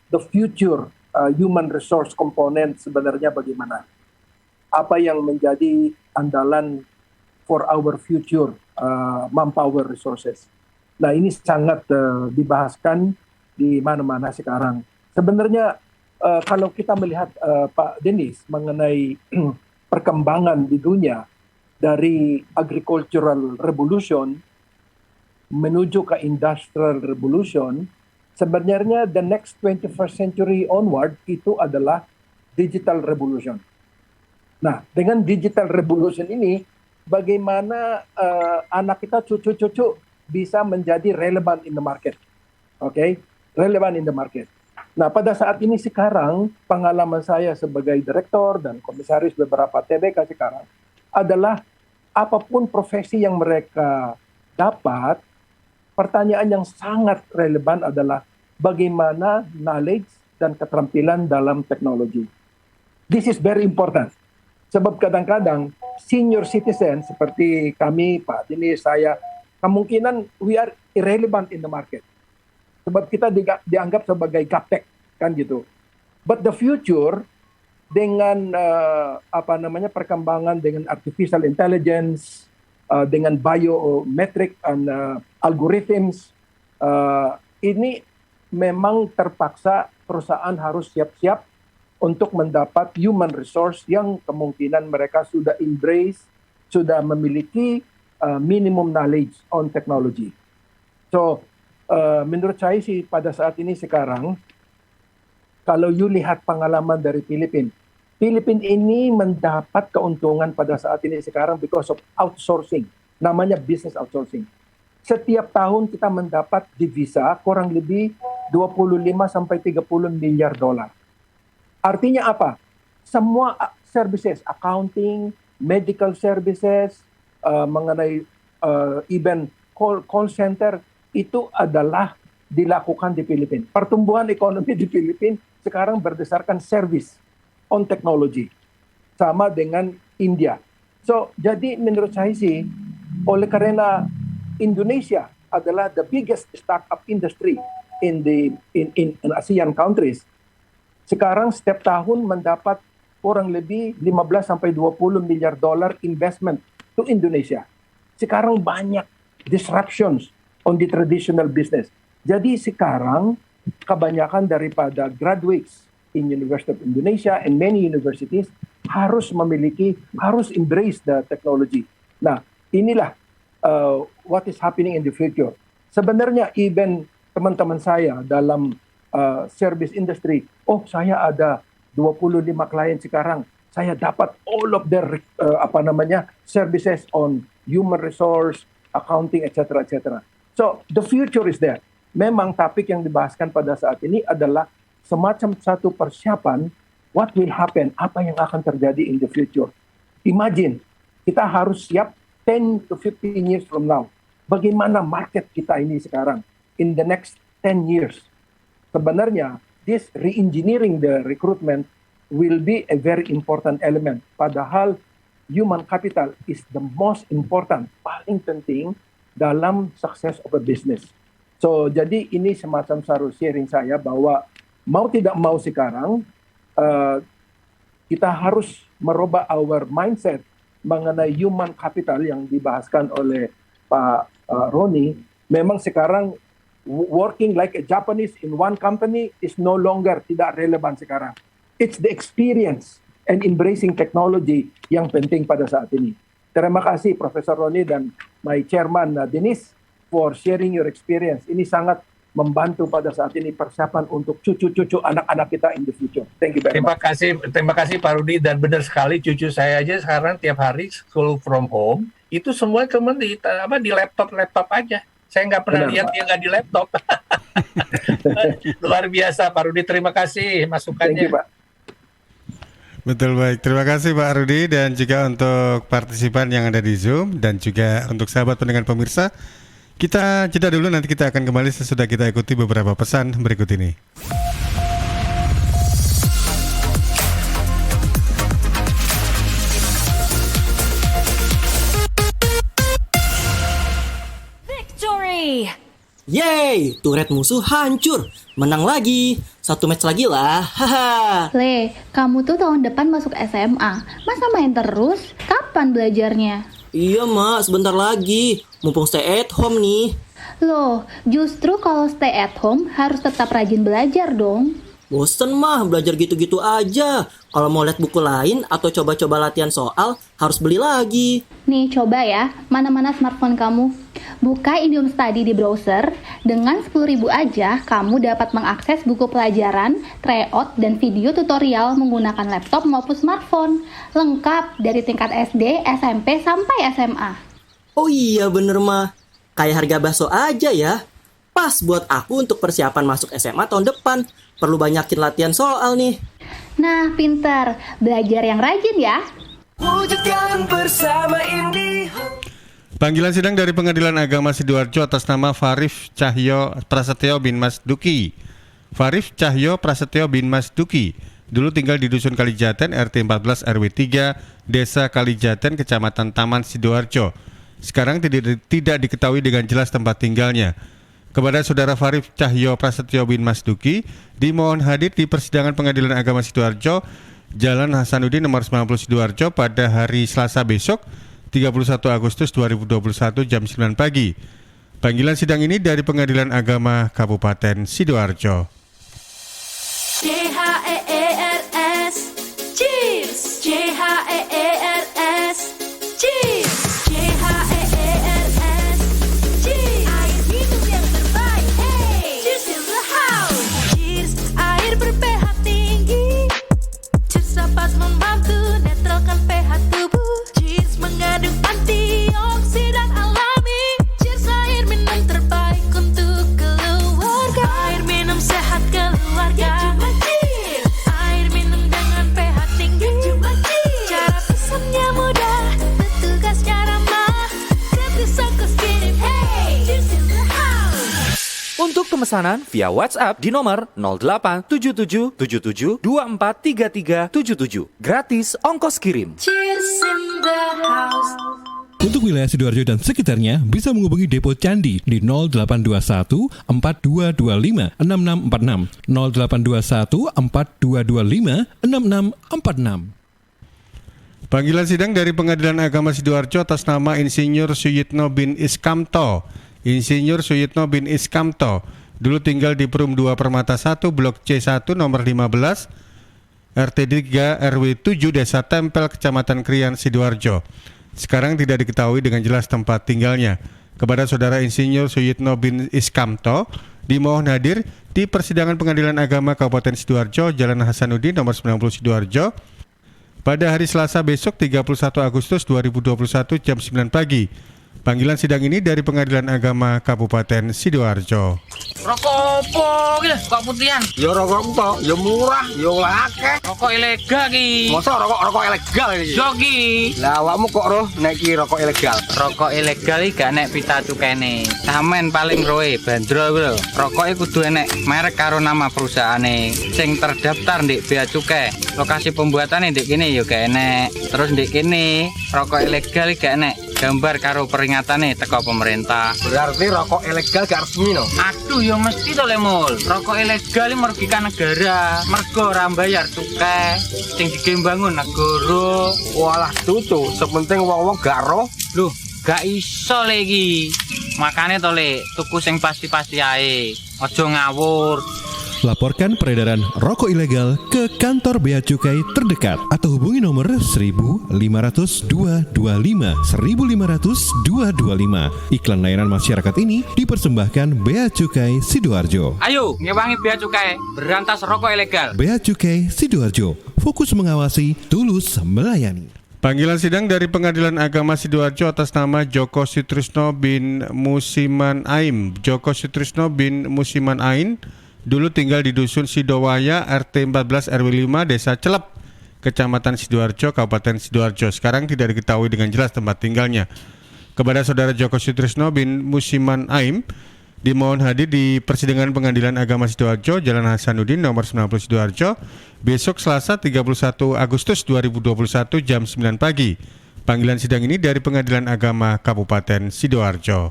the future human resource component sebenarnya bagaimana? Apa yang menjadi andalan for our future manpower resources? Nah, ini sangat dibahaskan di mana-mana sekarang. Sebenarnya kalau kita melihat Pak Denis mengenai perkembangan di dunia dari agricultural revolution menuju ke industrial revolution, sebenarnya the next 21st century onward itu adalah digital revolution. Nah, dengan digital revolution ini, bagaimana anak kita, cucu-cucu bisa menjadi relevant in the market. Oke, relevant in the market. Nah, pada saat ini sekarang, pengalaman saya sebagai direktur dan komisaris beberapa TBK sekarang adalah apapun profesi yang mereka dapat, pertanyaan yang sangat relevan adalah bagaimana knowledge dan keterampilan dalam teknologi. This is very important. Sebab kadang-kadang senior citizen seperti kami, Pak Dini, saya, kemungkinan we are irrelevant in the market. Sebab kita dianggap sebagai gaptek, kan gitu. But the future dengan perkembangan dengan artificial intelligence, dengan biometric and algorithms, ini memang terpaksa perusahaan harus siap-siap untuk mendapat human resource yang kemungkinan mereka sudah embrace, sudah memiliki minimum knowledge on technology. So, menurut saya sih pada saat ini sekarang, kalau you lihat pengalaman dari Filipina ini mendapat keuntungan pada saat ini sekarang because of outsourcing. Namanya business outsourcing. Setiap tahun kita mendapat divisa kurang lebih 25 sampai 30 miliar dolar. Artinya apa? Semua services, accounting, medical services, mengenai even call center, itu adalah dilakukan di Filipina. Pertumbuhan ekonomi di Filipina sekarang berdasarkan service on technology. Sama dengan India. So, jadi menurut saya sih, oleh karena Indonesia adalah the biggest startup industry in ASEAN countries, sekarang setiap tahun mendapat kurang lebih 15 sampai 20 miliar dolar investment to Indonesia. Sekarang banyak disruptions on the traditional business. Jadi sekarang kebanyakan daripada graduates in University of Indonesia and many universities harus embrace the technology. Nah, inilah what is happening in the future. Sebenarnya even teman-teman saya dalam service industry, saya ada 25 klien sekarang, saya dapat all of their services on human resource, accounting, etc. etc. So the future is there. Memang topik yang dibahaskan pada saat ini adalah semacam satu persiapan what will happen, apa yang akan terjadi in the future. Imagine, kita harus siap 10 to 15 years from now. Bagaimana market kita ini sekarang in the next 10 years? Sebenarnya, this re-engineering the recruitment will be a very important element. Padahal, human capital is the most important, paling penting dalam success of a business. So, jadi ini semacam sharing saya bahwa mau tidak mau sekarang, kita harus merubah our mindset mengenai human capital yang dibahaskan oleh Pak Roni. Memang sekarang working like a Japanese in one company is no longer tidak relevan sekarang. It's the experience and embracing technology yang penting pada saat ini. Terima kasih Profesor Roni dan my chairman Denis for sharing your experience. Ini sangat membantu pada saat ini persiapan untuk cucu-cucu anak-anak kita in the future. Thank you very much. Terima kasih Pak Rudi, dan benar sekali cucu saya aja sekarang tiap hari school from home itu semua cuma di laptop aja. Saya nggak pernah lihat dia nggak di laptop. Luar biasa Pak Rudi, terima kasih masukannya. Thank you, Pak. Betul, baik. Terima kasih Pak Rudi, dan juga untuk partisipan yang ada di Zoom, dan juga untuk sahabat pendengar pemirsa. Kita jeda dulu, nanti kita akan kembali sesudah kita ikuti beberapa pesan berikut ini. Victory! Yeay, turret musuh hancur. Menang lagi. 1 match lagi lah. Haha. Le, kamu tuh tahun depan masuk SMA. Masa main terus? Kapan belajarnya? Iya, Mak. Sebentar lagi. Mumpung stay at home nih. Loh, justru kalau stay at home harus tetap rajin belajar dong. Bosen mah belajar gitu-gitu aja. Kalau mau lihat buku lain atau coba-coba latihan soal, harus beli lagi. Nih, coba ya. Mana-mana smartphone kamu. Buka Indium Study di browser. Dengan 10.000 aja, kamu dapat mengakses buku pelajaran, tryout, dan video tutorial menggunakan laptop maupun smartphone. Lengkap dari tingkat SD, SMP, sampai SMA. Oh iya bener mah. Kayak harga bakso aja ya. Pas buat aku untuk persiapan masuk SMA tahun depan. Perlu banyakin latihan soal nih. Nah, pinter. Belajar yang rajin ya. Wujudkan bersama Panggilan sidang dari Pengadilan Agama Sidoarjo atas nama Farif Cahyo Prasetyo bin Mas Duki. Farif Cahyo Prasetyo bin Mas Duki dulu tinggal di Dusun Kalijaten, RT 14 RW 3, Desa Kalijaten, Kecamatan Taman Sidoarjo. Sekarang tidak diketahui dengan jelas tempat tinggalnya. Kepada Saudara Farif Cahyo Prasetyo bin Mas Duki, dimohon hadir di persidangan Pengadilan Agama Sidoarjo, Jalan Hasanuddin nomor 90 Sidoarjo pada hari Selasa besok, 31 Agustus 2021 jam 9 pagi. Panggilan sidang ini dari Pengadilan Agama Kabupaten Sidoarjo. CHEERS Cheers, CHEERS Cheers, CHEERS Cheers, air hidup yang terbaik. Hey, cheers in the house. Cheers, air ber-pH tinggi. Cheers dapat membantu netralkan pH tubuh. Cheers mengandung antioksidan alami. Cheers, air minum terbaik untuk keluarga. Air minum sehat keluarga. Cheers, air minum dengan pH tinggi. Cara pesannya mudah, petugasnya ramah. Gratis ongkos kirim. Hey, cheers in the house. Untuk pemesanan via WhatsApp di nomor 087777243377. Gratis ongkos kirim. Cheers in the house. Untuk wilayah Sidoarjo dan sekitarnya bisa menghubungi Depo Candi di 0821 4225 6646 0821 4225 6646. Panggilan sidang dari Pengadilan Agama Sidoarjo atas nama Insinyur Suyitno bin Iskamto. Insinyur Suyitno bin Iskamto dulu tinggal di Perum 2 Permata 1 Blok C1 nomor 15 RT 3 RW 7 Desa Tempel Kecamatan Krian Sidoarjo. Sekarang tidak diketahui dengan jelas tempat tinggalnya. Kepada Saudara Insinyur Suyitno bin Iskamto dimohon hadir di persidangan Pengadilan Agama Kabupaten Sidoarjo, Jalan Hasanuddin nomor 90 Sidoarjo pada hari Selasa besok 31 Agustus 2021 jam 9 pagi. Panggilan sidang ini dari Pengadilan Agama Kabupaten Sidoarjo. Rokok opo iki kok putihan? Ya rokok entok, ya murah, ya akeh. Rokok ilegal ki. Masa rokok ilegal iki? Yo ki. Lah awakmu kok roh nek iki rokok ilegal? Rokok ilegal iki gak nek pita cukene. Samen paling roe bandro kuwi lho. Rokoke kudu enek merek karo nama perusahaane sing terdaftar ndek bea cukai. Lokasi pembuatane ndek kene ya gak enek. Terus ndek kene rokok ilegal iki gak enek gambar karo peringatane teko pemerintah. Berarti rokok ilegal gak resmi no? Aduh ya mesti to Lemul. Rokok ilegal iki merugikan negara. Mergo ora mbayar cukai sing digembangun negara. Walah tutu, sepenting wong-wong gak roh. Loh, gak iso le iki. Makane to le tuku sing pasti-pasti ae. Aja ngawur. Laporkan peredaran rokok ilegal ke kantor Bea Cukai terdekat atau hubungi nomor 1.500 225 1.500 225. Iklan layanan masyarakat ini dipersembahkan Bea Cukai Sidoarjo. Ayo, ngewangi bea cukai, berantas rokok ilegal. Bea Cukai Sidoarjo, fokus mengawasi, tulus melayani. Panggilan sidang dari Pengadilan Agama Sidoarjo atas nama Joko Sutrisno bin Musiman Aim. Joko Sutrisno bin Musiman Ain dulu tinggal di Dusun Sidowaya, RT 14 RW 5, Desa Celep, Kecamatan Sidoarjo, Kabupaten Sidoarjo. Sekarang tidak diketahui dengan jelas tempat tinggalnya. Kepada Saudara Joko Sutrisno bin Musiman Aim, dimohon hadir di persidangan Pengadilan Agama Sidoarjo, Jalan Hasanuddin nomor 90 Sidoarjo, besok Selasa 31 Agustus 2021 jam 9 pagi. Panggilan sidang ini dari Pengadilan Agama Kabupaten Sidoarjo.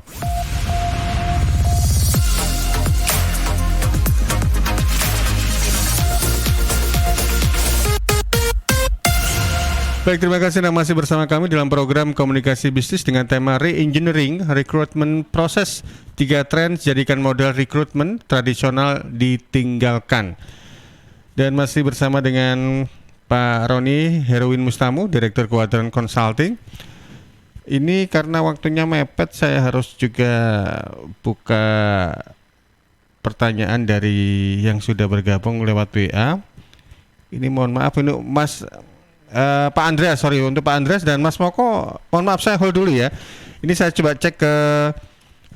Baik, terima kasih Anda masih bersama kami dalam program Komunikasi Bisnis dengan tema Re-Engineering Recruitment Process. 3 tren jadikan model rekrutmen tradisional ditinggalkan. Dan masih bersama dengan Pak Roni Heruwin Mustamu, Direktur Kuadran Consulting. Ini karena waktunya mepet, saya harus juga buka pertanyaan dari yang sudah bergabung lewat WA. Ini mohon maaf, ini Mas Pak Andreas, untuk Pak Andreas dan Mas Moko, mohon maaf saya hold dulu ya. Ini saya coba cek ke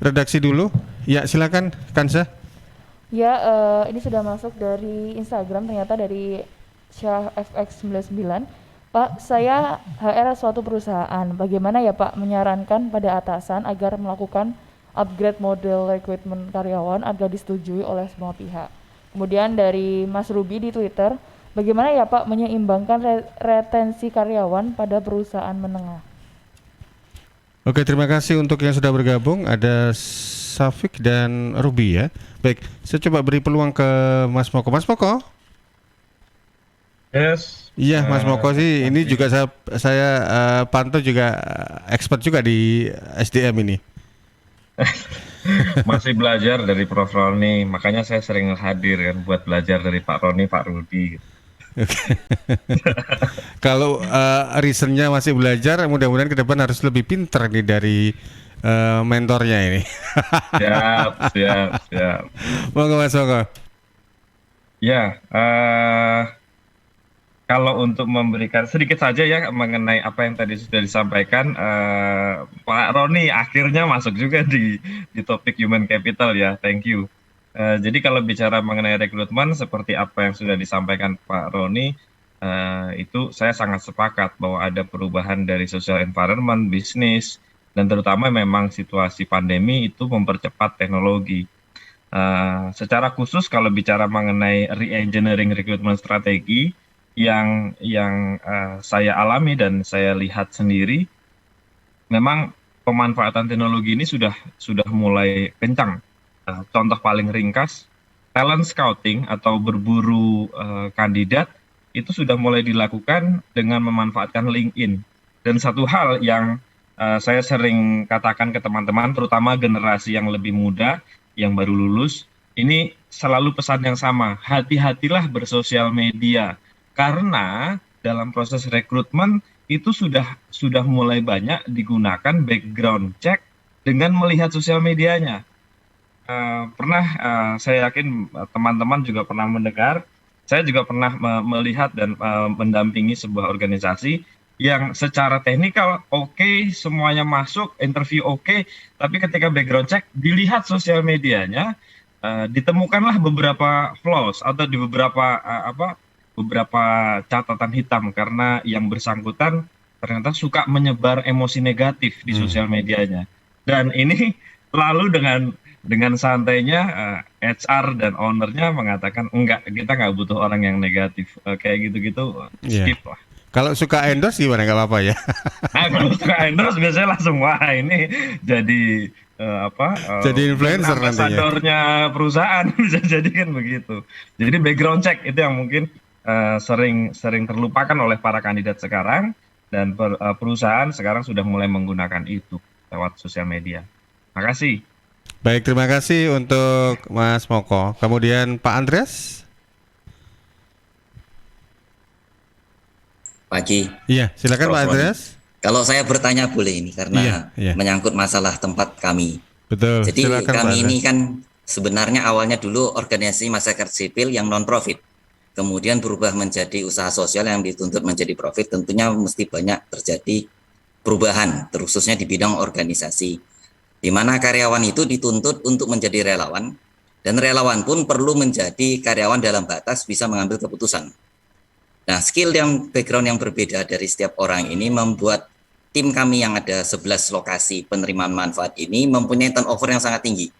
redaksi dulu. Ya, silakan Kansa. Ya, ini sudah masuk dari Instagram, ternyata dari Syah FX99. Pak, saya HR suatu perusahaan. Bagaimana ya Pak menyarankan pada atasan agar melakukan upgrade model rekrutmen karyawan agar disetujui oleh semua pihak. Kemudian dari Mas Ruby di Twitter, bagaimana ya Pak menyeimbangkan retensi karyawan pada perusahaan menengah? Oke, terima kasih untuk yang sudah bergabung. Ada Safik dan Ruby ya. Baik, saya coba beri peluang ke Mas Moko. Mas Moko? Yes. Iya, Mas Moko sih ini juga saya pantau juga expert juga di SDM ini. Masih belajar dari Prof. Roni, makanya saya sering hadir kan buat belajar dari Pak Roni, Pak Rudi. Kalau reasonnya masih belajar, mudah-mudahan ke depan harus lebih pintar nih dari mentornya ini. Siap. Monggo Mas Moko. Ya, kalau untuk memberikan sedikit saja ya mengenai apa yang tadi sudah disampaikan, Pak Roni akhirnya masuk juga di topik human capital ya, thank you. Jadi kalau bicara mengenai rekrutmen seperti apa yang sudah disampaikan Pak Roni, itu saya sangat sepakat bahwa ada perubahan dari social environment, bisnis, dan terutama memang situasi pandemi itu mempercepat teknologi. Secara khusus kalau bicara mengenai re-engineering recruitment strategi, yang saya alami dan saya lihat sendiri, memang pemanfaatan teknologi ini sudah mulai kencang. Contoh paling ringkas, talent scouting atau berburu kandidat itu sudah mulai dilakukan dengan memanfaatkan LinkedIn. Dan satu hal yang saya sering katakan ke teman-teman, terutama generasi yang lebih muda, yang baru lulus, ini selalu pesan yang sama, hati-hatilah bersosial media. Karena dalam proses rekrutmen itu sudah mulai banyak digunakan background check dengan melihat sosial medianya. Saya yakin teman-teman juga pernah mendengar, saya juga pernah melihat dan mendampingi sebuah organisasi yang secara teknikal oke, semuanya masuk, interview oke, tapi ketika background check dilihat sosial medianya, ditemukanlah beberapa flaws atau di beberapa catatan hitam karena yang bersangkutan ternyata suka menyebar emosi negatif di sosial medianya. Dan ini lalu dengan santainya HR dan ownernya mengatakan enggak, kita nggak butuh orang yang negatif, kayak gitu-gitu, skip lah. Kalau suka endorse gimana, nggak apa-apa ya? Nah, kalau suka endorse biasanya langsung wah ini jadi jadi influencer nantinya. Ambasadornya perusahaan bisa jadi kan begitu. Jadi background check itu yang mungkin sering terlupakan oleh para kandidat sekarang, dan perusahaan sekarang sudah mulai menggunakan itu lewat sosial media. Makasih. Baik, terima kasih untuk Mas Moko. Kemudian Pak Andreas. Pagi. Iya, silakan Pak Andreas. Kalau saya bertanya boleh ini karena Iya. menyangkut masalah tempat kami. Betul. Jadi Silakan, Pak kami Andreas. ini kan sebenarnya awalnya dulu organisasi masyarakat sipil yang non-profit. Kemudian berubah menjadi usaha sosial yang dituntut menjadi profit. Tentunya mesti banyak terjadi perubahan, khususnya di bidang organisasi. Di mana karyawan itu dituntut untuk menjadi relawan. Dan relawan pun perlu menjadi karyawan dalam batas bisa mengambil keputusan. Nah, skill yang background yang berbeda dari setiap orang ini membuat tim kami yang ada 11 lokasi penerimaan manfaat ini mempunyai turnover yang sangat tinggi.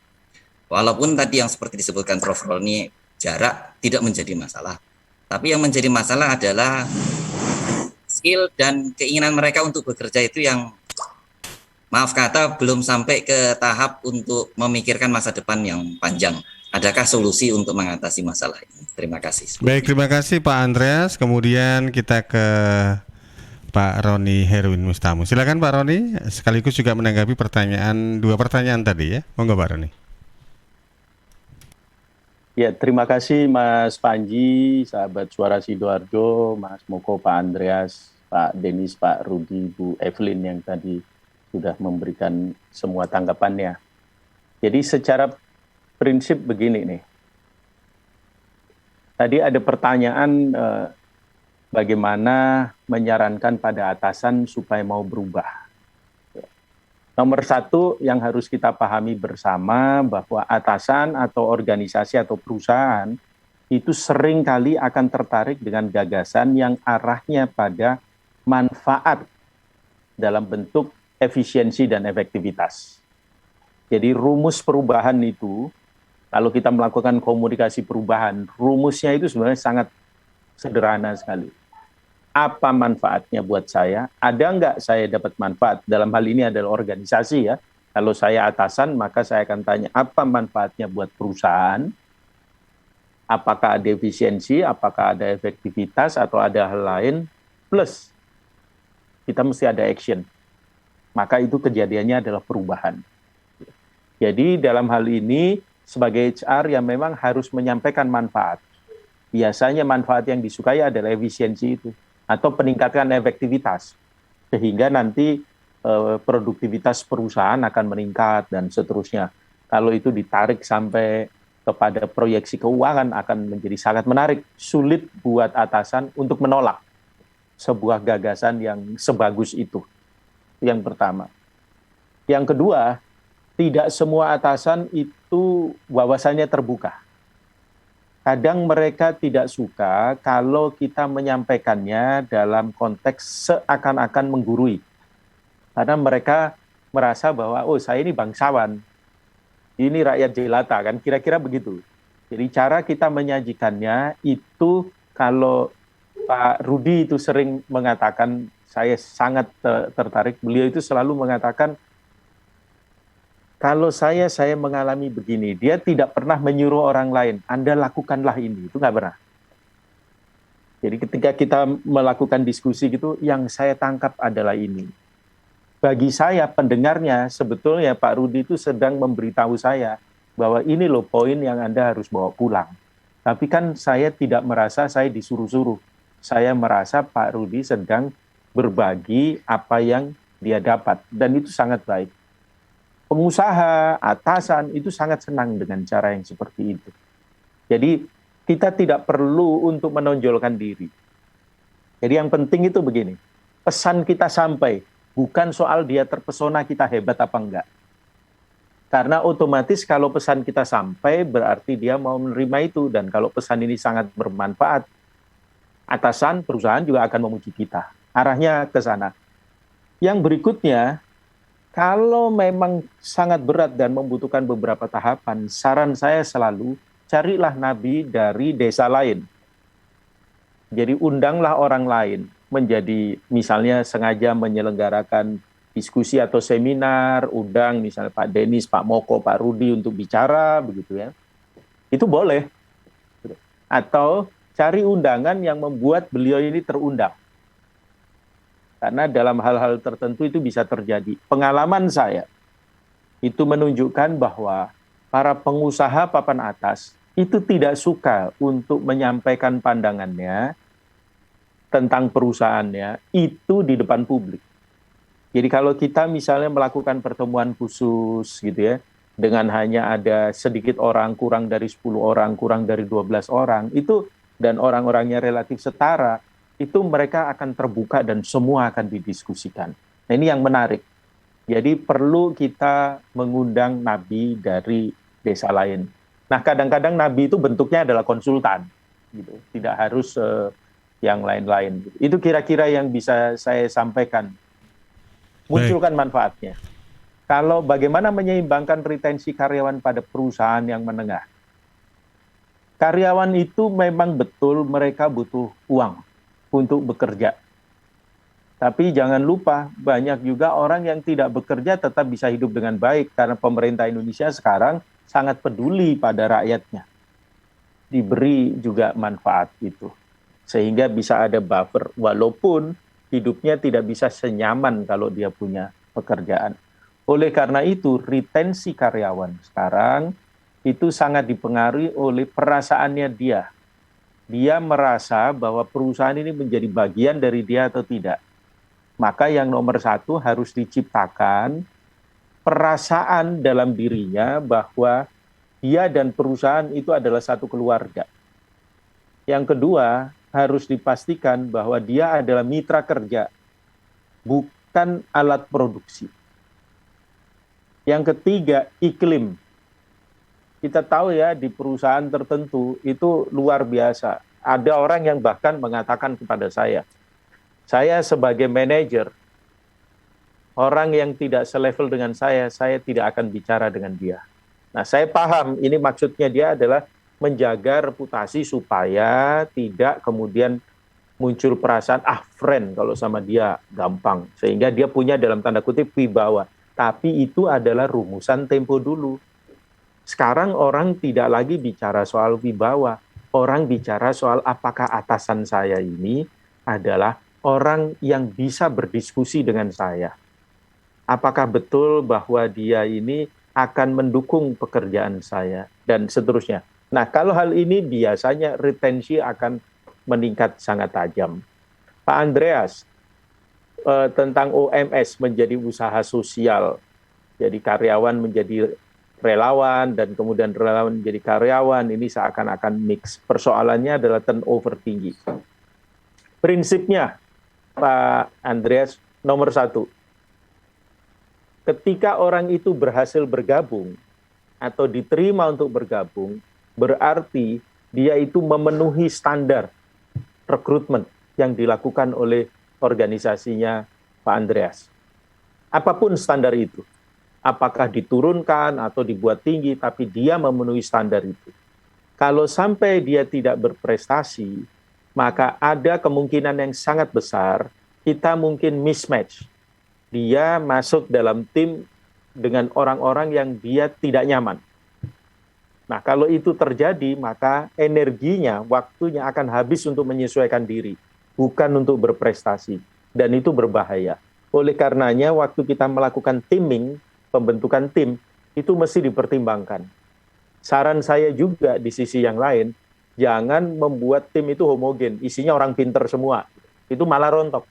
Walaupun tadi yang seperti disebutkan Prof. Roni, jarak tidak menjadi masalah. Tapi yang menjadi masalah adalah skill dan keinginan mereka untuk bekerja itu yang, maaf kata, belum sampai ke tahap untuk memikirkan masa depan yang panjang. Adakah solusi untuk mengatasi masalah ini? Terima kasih. Baik, terima kasih Pak Andreas. Kemudian kita ke Pak Roni Herwin Mustamu. Silakan Pak Roni, sekaligus juga menanggapi dua pertanyaan tadi ya. Monggo Pak Roni. Ya, terima kasih Mas Panji, sahabat Suara Sidoarjo, Mas Moko, Pak Andreas, Pak Denis, Pak Rudi, Bu Evelyn yang tadi sudah memberikan semua tanggapannya. Jadi secara prinsip begini nih. Tadi ada pertanyaan bagaimana menyarankan pada atasan supaya mau berubah. Nomor satu yang harus kita pahami bersama bahwa atasan atau organisasi atau perusahaan itu sering kali akan tertarik dengan gagasan yang arahnya pada manfaat dalam bentuk efisiensi dan efektivitas. Jadi rumus perubahan itu, kalau kita melakukan komunikasi perubahan, rumusnya itu sebenarnya sangat sederhana sekali. Apa manfaatnya buat saya? Ada nggak saya dapat manfaat? Dalam hal ini adalah organisasi ya. Kalau saya atasan, maka saya akan tanya apa manfaatnya buat perusahaan? Apakah ada efisiensi, apakah ada efektivitas, atau ada hal lain? Plus, kita mesti ada action. Maka itu kejadiannya adalah perubahan. Jadi dalam hal ini, sebagai HR yang memang harus menyampaikan manfaat. Biasanya manfaat yang disukai adalah efisiensi itu, atau peningkatan efektivitas. Sehingga nanti produktivitas perusahaan akan meningkat dan seterusnya. Kalau itu ditarik sampai kepada proyeksi keuangan akan menjadi sangat menarik. Sulit buat atasan untuk menolak sebuah gagasan yang sebagus itu. Yang pertama. Yang kedua, tidak semua atasan itu wawasannya terbuka. Kadang mereka tidak suka kalau kita menyampaikannya dalam konteks seakan-akan menggurui. Karena mereka merasa bahwa, oh saya ini bangsawan, ini rakyat jelata, kan kira-kira begitu. Jadi cara kita menyajikannya itu, kalau Pak Rudi itu sering mengatakan, saya sangat tertarik, beliau itu selalu mengatakan, kalau saya mengalami begini, dia tidak pernah menyuruh orang lain, Anda lakukanlah ini, itu nggak pernah. Jadi ketika kita melakukan diskusi gitu, yang saya tangkap adalah ini. Bagi saya, pendengarnya, sebetulnya Pak Rudi itu sedang memberitahu saya, bahwa ini loh poin yang Anda harus bawa pulang. Tapi kan saya tidak merasa saya disuruh-suruh. Saya merasa Pak Rudi sedang berbagi apa yang dia dapat, dan itu sangat baik. Pengusaha, atasan itu sangat senang dengan cara yang seperti itu. Jadi kita tidak perlu untuk menonjolkan diri. Jadi yang penting itu begini, pesan kita sampai, bukan soal dia terpesona kita hebat apa enggak. Karena otomatis kalau pesan kita sampai berarti dia mau menerima itu, dan kalau pesan ini sangat bermanfaat, atasan, perusahaan juga akan memuji kita. Arahnya ke sana. Yang berikutnya, kalau memang sangat berat dan membutuhkan beberapa tahapan, saran saya selalu, carilah nabi dari desa lain. Jadi undanglah orang lain, menjadi misalnya sengaja menyelenggarakan diskusi atau seminar, undang misalnya Pak Denis, Pak Moko, Pak Rudi untuk bicara, begitu ya. Itu boleh. Atau cari undangan yang membuat beliau ini terundang. Karena dalam hal-hal tertentu itu bisa terjadi. Pengalaman saya itu menunjukkan bahwa para pengusaha papan atas itu tidak suka untuk menyampaikan pandangannya tentang perusahaannya itu di depan publik. Jadi kalau kita misalnya melakukan pertemuan khusus gitu ya, dengan hanya ada sedikit orang, kurang dari 10 orang, kurang dari 12 orang, itu dan orang-orangnya relatif setara, itu mereka akan terbuka dan semua akan didiskusikan. Nah, ini yang menarik. Jadi perlu kita mengundang nabi dari desa lain. Nah, kadang-kadang nabi itu bentuknya adalah konsultan, gitu. Tidak harus yang lain-lain. Itu kira-kira yang bisa saya sampaikan. Munculkan manfaatnya. Kalau bagaimana menyeimbangkan retensi karyawan pada perusahaan yang menengah. Karyawan itu memang betul mereka butuh uang untuk bekerja. Tapi jangan lupa, banyak juga orang yang tidak bekerja tetap bisa hidup dengan baik karena pemerintah Indonesia sekarang sangat peduli pada rakyatnya. Diberi juga manfaat itu. Sehingga bisa ada buffer, walaupun hidupnya tidak bisa senyaman kalau dia punya pekerjaan. Oleh karena itu, retensi karyawan sekarang itu sangat dipengaruhi oleh perasaannya dia. Dia merasa bahwa perusahaan ini menjadi bagian dari dia atau tidak. Maka yang nomor satu harus diciptakan perasaan dalam dirinya bahwa dia dan perusahaan itu adalah satu keluarga. Yang kedua, harus dipastikan bahwa dia adalah mitra kerja, bukan alat produksi. Yang ketiga, iklim. Kita tahu ya, di perusahaan tertentu itu luar biasa. Ada orang yang bahkan mengatakan kepada saya sebagai manajer, orang yang tidak selevel dengan saya tidak akan bicara dengan dia. Nah, saya paham ini maksudnya dia adalah menjaga reputasi supaya tidak kemudian muncul perasaan friend kalau sama dia gampang, sehingga dia punya dalam tanda kutip wibawa. Tapi itu adalah rumusan tempo dulu. Sekarang orang tidak lagi bicara soal wibawa, orang bicara soal apakah atasan saya ini adalah orang yang bisa berdiskusi dengan saya. Apakah betul bahwa dia ini akan mendukung pekerjaan saya dan seterusnya. Nah, kalau hal ini biasanya retensi akan meningkat sangat tajam. Pak Andreas, tentang OMS menjadi usaha sosial, jadi karyawan menjadi relawan dan kemudian relawan menjadi karyawan, ini seakan-akan mix. Persoalannya adalah turnover tinggi. Prinsipnya, Pak Andreas, nomor satu, ketika orang itu berhasil bergabung atau diterima untuk bergabung, berarti dia itu memenuhi standar rekrutmen yang dilakukan oleh organisasinya Pak Andreas. Apapun standar itu, apakah diturunkan atau dibuat tinggi, tapi dia memenuhi standar itu. Kalau sampai dia tidak berprestasi, maka ada kemungkinan yang sangat besar kita mungkin mismatch. Dia masuk dalam tim dengan orang-orang yang dia tidak nyaman. Nah, kalau itu terjadi, maka energinya, waktunya akan habis untuk menyesuaikan diri, bukan untuk berprestasi. Dan itu berbahaya. Oleh karenanya, waktu kita melakukan teaming, pembentukan tim, itu mesti dipertimbangkan. Saran saya juga di sisi yang lain, jangan membuat tim itu homogen, isinya orang pinter semua. Itu malah rontok.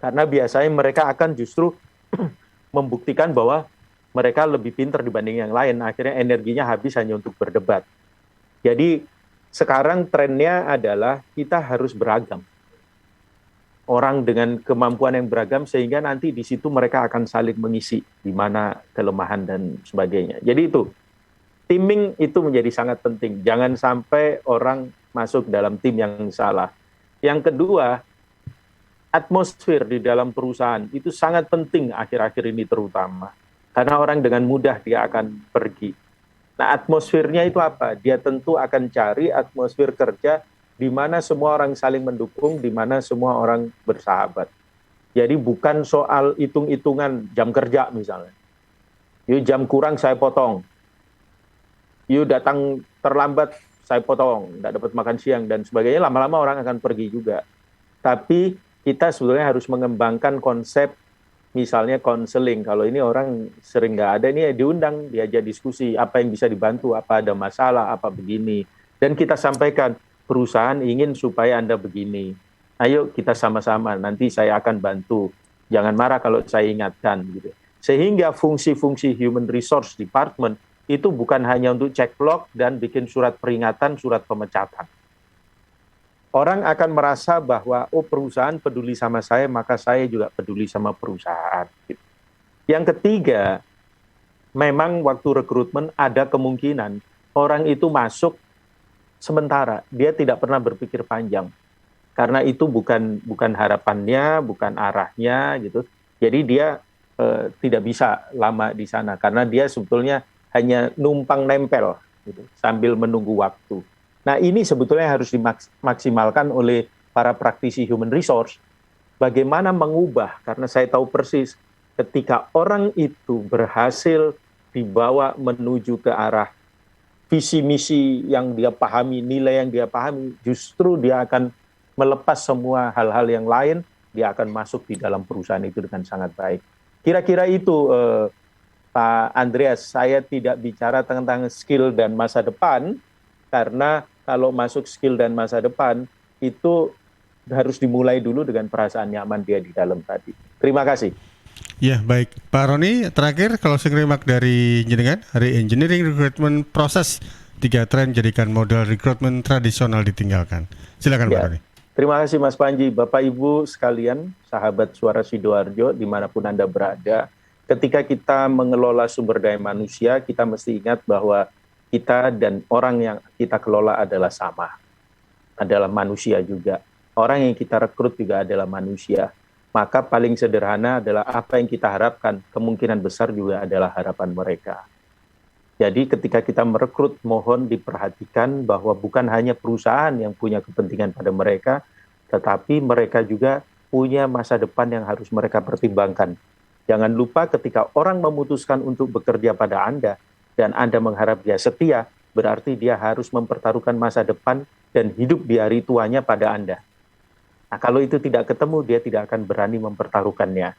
Karena biasanya mereka akan justru membuktikan bahwa mereka lebih pintar dibanding yang lain, akhirnya energinya habis hanya untuk berdebat. Jadi sekarang trennya adalah kita harus beragam. Orang dengan kemampuan yang beragam sehingga nanti di situ mereka akan saling mengisi di mana kelemahan dan sebagainya. Jadi itu, teaming itu menjadi sangat penting. Jangan sampai orang masuk dalam tim yang salah. Yang kedua, atmosfer di dalam perusahaan itu sangat penting akhir-akhir ini terutama. Karena orang dengan mudah dia akan pergi. Nah, atmosfernya itu apa? Dia tentu akan cari atmosfer kerja di mana semua orang saling mendukung, di mana semua orang bersahabat. Jadi bukan soal hitung-hitungan jam kerja misalnya. Yuk jam kurang saya potong. Yuk datang terlambat saya potong, tidak dapat makan siang dan sebagainya. Lama-lama orang akan pergi juga. Tapi kita sebetulnya harus mengembangkan konsep misalnya konseling. Kalau ini orang sering nggak ada, ini diundang, diajak diskusi, apa yang bisa dibantu, apa ada masalah, apa begini. Dan kita sampaikan, perusahaan ingin supaya Anda begini. Ayo kita sama-sama, nanti saya akan bantu. Jangan marah kalau saya ingatkan. Gitu. Sehingga fungsi-fungsi Human Resource Department itu bukan hanya untuk cek log dan bikin surat peringatan, surat pemecatan. Orang akan merasa bahwa perusahaan peduli sama saya, maka saya juga peduli sama perusahaan. Yang ketiga, memang waktu rekrutmen ada kemungkinan orang itu masuk sementara, dia tidak pernah berpikir panjang. Karena itu bukan harapannya, bukan arahnya gitu. Jadi dia tidak bisa lama di sana karena dia sebetulnya hanya numpang nempel gitu, sambil menunggu waktu. Nah, ini sebetulnya harus dimaksimalkan oleh para praktisi human resource. Bagaimana mengubah, karena saya tahu persis ketika orang itu berhasil dibawa menuju ke arah visi misi yang dia pahami, nilai yang dia pahami, justru dia akan melepas semua hal-hal yang lain, dia akan masuk di dalam perusahaan itu dengan sangat baik. Kira-kira itu Pak Andreas, saya tidak bicara tentang skill dan masa depan, karena kalau masuk skill dan masa depan, itu harus dimulai dulu dengan perasaan nyaman dia di dalam tadi. Terima kasih. Ya, baik. Pak Roni, terakhir kalau segerimak dari jenengan, hari engineering recruitment proses 3 tren jadikan model rekrutmen tradisional ditinggalkan. Silakan Pak Roni. Terima kasih Mas Panji, Bapak Ibu sekalian, sahabat Suara Sidoarjo, dimanapun Anda berada. Ketika kita mengelola sumber daya manusia, kita mesti ingat bahwa kita dan orang yang kita kelola adalah sama, adalah manusia juga. Orang yang kita rekrut juga adalah manusia. Maka paling sederhana adalah apa yang kita harapkan, kemungkinan besar juga adalah harapan mereka. Jadi ketika kita merekrut, mohon diperhatikan bahwa bukan hanya perusahaan yang punya kepentingan pada mereka, tetapi mereka juga punya masa depan yang harus mereka pertimbangkan. Jangan lupa ketika orang memutuskan untuk bekerja pada Anda dan Anda mengharap dia setia, berarti dia harus mempertaruhkan masa depan dan hidup di hari tuanya pada Anda. Nah, kalau itu tidak ketemu, dia tidak akan berani mempertaruhkannya.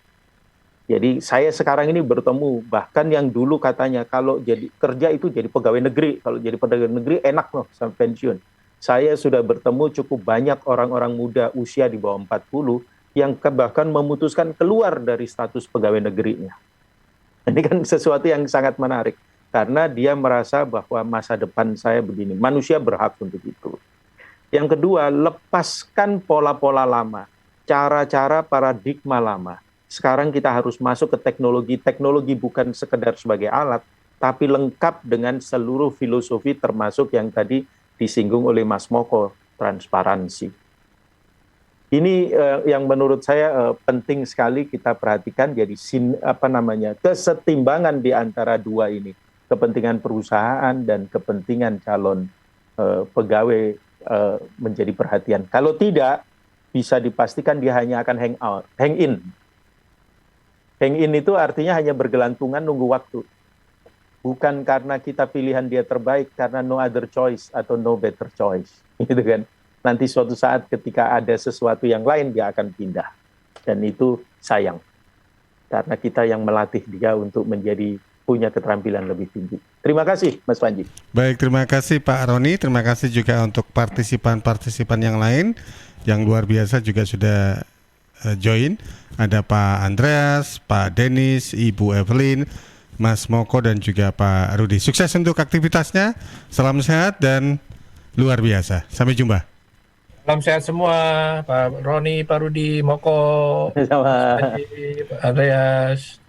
Jadi saya sekarang ini bertemu, bahkan yang dulu katanya kalau jadi kerja itu jadi pegawai negeri, kalau jadi pegawai negeri enak loh sampai pensiun. Saya sudah bertemu cukup banyak orang-orang muda usia di bawah 40 yang bahkan memutuskan keluar dari status pegawai negerinya. Ini kan sesuatu yang sangat menarik, karena dia merasa bahwa masa depan saya begini, manusia berhak untuk itu. Yang kedua, lepaskan pola-pola lama, cara-cara paradigma lama. Sekarang kita harus masuk ke teknologi. Teknologi bukan sekedar sebagai alat, tapi lengkap dengan seluruh filosofi termasuk yang tadi disinggung oleh Mas Moko, transparansi. Ini yang menurut saya penting sekali kita perhatikan, jadi kesetimbangan di antara dua ini, kepentingan perusahaan dan kepentingan calon pegawai menjadi perhatian. Kalau tidak, bisa dipastikan dia hanya akan hang in. Hang in itu artinya hanya bergelantungan nunggu waktu. Bukan karena kita pilihan dia terbaik, karena no other choice atau no better choice. Gitu kan. Nanti suatu saat ketika ada sesuatu yang lain, dia akan pindah. Dan itu sayang. Karena kita yang melatih dia untuk menjadi punya keterampilan lebih tinggi. Terima kasih, Mas Panji. Baik, terima kasih Pak Roni. Terima kasih juga untuk partisipan-partisipan yang lain. Yang luar biasa juga sudah join. Ada Pak Andreas, Pak Dennis, Ibu Evelyn, Mas Moko, dan juga Pak Rudi. Sukses untuk aktivitasnya. Salam sehat dan luar biasa. Sampai jumpa. Salam sehat semua, Pak Roni, Pak Rudi, Moko, Pak Andreas.